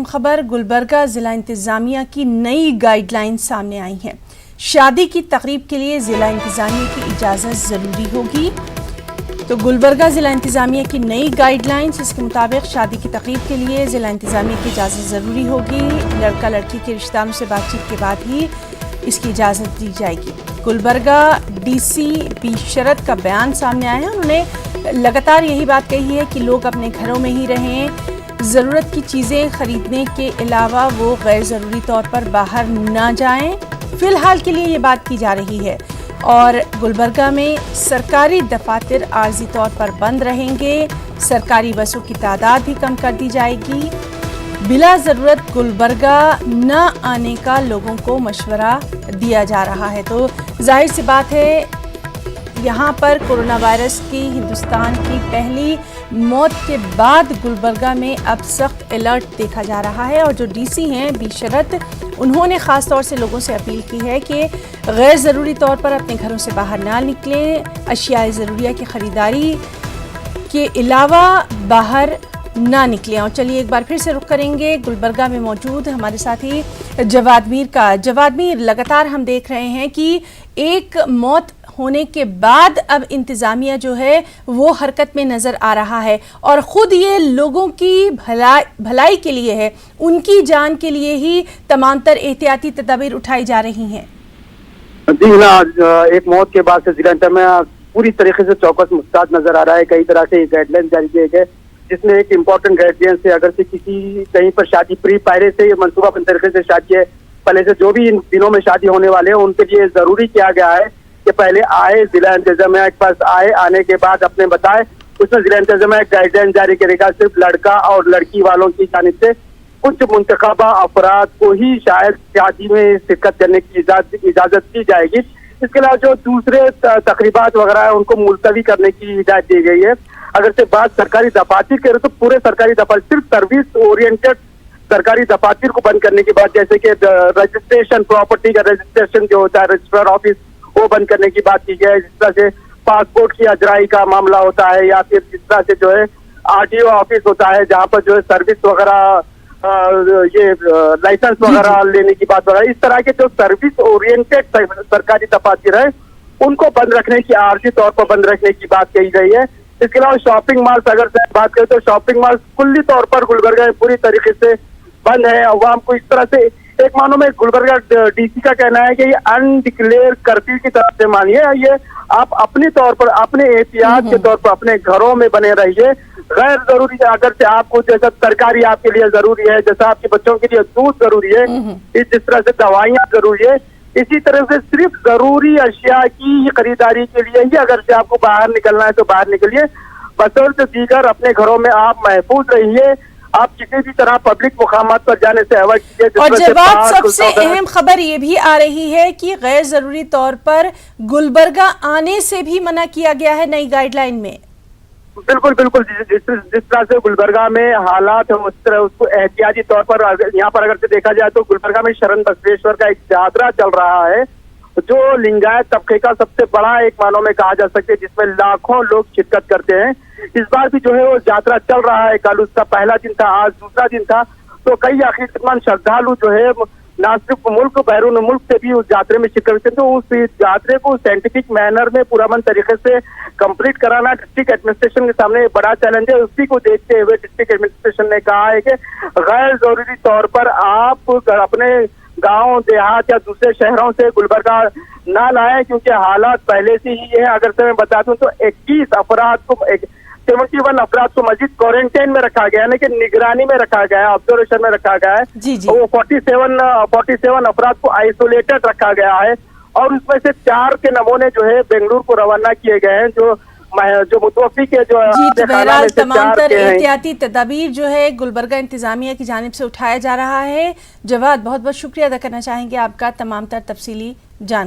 अहम खबर, गुलबर्गा ज़िला इंतज़ामिया की नई गाइडलाइन सामने आई हैं। शादी की तकरीब के लिए ज़िला इंतज़ामिया की इजाज़त ज़रूरी होगी। तो गुलबर्गा ज़िला इंतज़ामिया की नई गाइडलाइंस, इसके मुताबिक शादी की तकरीब के लिए ज़िला इंतज़ामिया की इजाज़त ज़रूरी होगी। लड़का लड़की के रिश्तेदारों से बातचीत के बाद ही इसकी इजाज़त दी जाएगी। गुलबर्गा डीसी बी शरद का बयान सामने आया है। उन्होंने लगातार यही बात कही है कि लोग अपने घरों में ही रहें, ज़रूरत की चीज़ें ख़रीदने के अलावा वो गैर ज़रूरी तौर पर बाहर ना जाएं। फ़िलहाल के लिए ये बात की जा रही है। और गुलबर्गा में सरकारी दफातर आर्जी तौर पर बंद रहेंगे। सरकारी बसों की तादाद भी कम कर दी जाएगी। बिला ज़रूरत गुलबर्गा न आने का लोगों को मशवरा दिया जा रहा है। तो जाहिर सी बात है, यहाँ पर कोरोना वायरस की हिंदुस्तान की पहली मौत के बाद गुलबर्गा में अब सख्त अलर्ट देखा जा रहा है। और जो डीसी हैं बी शरद, उन्होंने ख़ास तौर से लोगों से अपील की है कि गैर ज़रूरी तौर पर अपने घरों से बाहर ना निकलें। अशियाए ज़रूरिया की ख़रीदारी के अलावा बाहर ना निकलें। और चलिए एक बार फिर से रुख करेंगे गुलबर्गा में मौजूद हमारे साथी जवाद मीर का। जवाद मीर, लगातार हम देख रहे हैं कि एक मौत होने के बाद अब इंतज़ामिया जो है वो हरकत में नज़र आ रहा है और ख़ुद ये लोगों की भलाई के लिए है, उनकी जान के लिए ही तमाम तर एहतियाती तदाबीर उठाई जा रही हैं। जी हाँ, एक मौत के बाद से जिला में पूरी तरीके से चौकस मुस्तैद नजर आ रहा है। कई तरह के गाइडलाइन जारी किए गए, जिसमें एक इम्पोर्टेंट गाइडलाइन से अगर से किसी कहीं पर शादी प्री पहले से मनसूबा बंद तरीके से शादी है, पहले से जो भी इन दिनों में शादी होने वाले हैं उनके लिए जरूरी किया गया है कि पहले आए, जिला इंतजामिया के पास आए, आने के बाद अपने बताए। उसमें जिला इंतजामिया गाइडलाइन जारी करेगा, सिर्फ लड़का और लड़की वालों की जानिब से कुछ मुंतखबा अफराद को ही शायद शादी में शिरकत करने की इजाजत दी जाएगी। इसके अलावा जो दूसरे तकरीबात वगैरह है उनको मुलतवी करने की इजाजत दी गई है। अगर से बात सरकारी दफातर करें तो पूरे सरकारी दफातर, सिर्फ सर्विस ओरिएंटेड सरकारी दफातर को बंद करने की बात, जैसे कि रजिस्ट्रेशन, प्रॉपर्टी का रजिस्ट्रेशन जो होता है रजिस्ट्रार ऑफिस, वो बंद करने की बात की गई है। जिस तरह से पासपोर्ट की अजराई का मामला होता है, या फिर जिस तरह से जो है आरटीओ ऑफिस होता है जहाँ पर जो है सर्विस वगैरह ये लाइसेंस वगैरह लेने की बात वगैरह, इस तरह के जो सर्विस ओरिएंटेड सरकारी दफातर है उनको बंद रखने की, आर्जी तौर पर बंद रखने की बात कही गई है। इसके अलावा शॉपिंग मॉल्स अगर से बात करें तो शॉपिंग मॉल्स कुल्ली तौर पर गुलबर्गा में पूरी तरीके से बंद है। अवाम को इस तरह से एक मानो में गुलबर्गा डीसी का कहना है कि ये अनडिक्लेयर कर्फ्यू की तरफ से मानिए, ये आप अपने तौर पर अपने एहतियात के तौर पर अपने घरों में बने रहिए। गैर जरूरी अगर से आपको जैसा तरकारी आपके लिए जरूरी है, जैसा आपके बच्चों के लिए दूध जरूरी है, जिस तरह से दवाइयाँ जरूरी है, इसी तरह से सिर्फ जरूरी अशिया की खरीदारी के लिए ही अगर से आपको बाहर निकलना है तो बाहर निकलिए। बशर्ते दीगर अपने घरों में आप महफूज रहिए। आप किसी भी तरह पब्लिक मुकामात पर जाने से अवॉइड कीजिए। और जवाब, सबसे अहम खबर ये भी आ रही है कि गैर जरूरी तौर पर गुलबर्गा आने से भी मना किया गया है नई गाइडलाइन में। बिल्कुल बिल्कुल, जिस तरह से गुलबर्गा में हालात है उस तरह उसको एहतियाती तौर पर यहाँ पर अगर से देखा जाए तो गुलबर्गा में शरण बसवेश्वर का एक यात्रा चल रहा है, जो लिंगायत तबके का सबसे बड़ा एक मानो में कहा जा सकता है, जिसमें लाखों लोग शिरकत करते हैं। इस बार भी जो है वो यात्रा चल रहा है। कल उसका पहला दिन था, आज दूसरा दिन था। तो कई अकीदतमंद श्रद्धालु जो है ना सिर्फ मुल्क बैरून मुल्क से भी उस यात्रा में शिरकत करते हैं। तो उस यात्रा को साइंटिफिक मैनर में पूरामन तरीके से कंप्लीट कराना डिस्ट्रिक्ट एडमिनिस्ट्रेशन के सामने बड़ा चैलेंज है। उसी को देखते हुए डिस्ट्रिक्ट एडमिनिस्ट्रेशन ने कहा है कि गैर जरूरी तौर पर आप अपने गांव देहात या दूसरे शहरों से गुलबर्गा ना लाएं, क्योंकि हालात पहले से ही है। अगर से मैं बता दूं तो 21 अफराद को 71 अफराद को मजीद क्वारंटाइन में रखा गया है, लेकिन निगरानी में रखा गया है, ऑब्जर्वेशन में रखा गया है। जी जी। वो 47 अफराद को आइसोलेटेड रखा गया है और उसमें से 4 के नमूने जो है बेंगलुरु को रवाना किए गए हैं, जो मुतवफ़ी के जो जी। बहरहाल तमाम तर एहतियाती तदाबीर जो है गुलबर्गा इंतजामिया की जानिब से उठाया जा रहा है। जवाद, बहुत बहुत शुक्रिया अदा करना चाहेंगे आपका तमाम तर तफसीली जान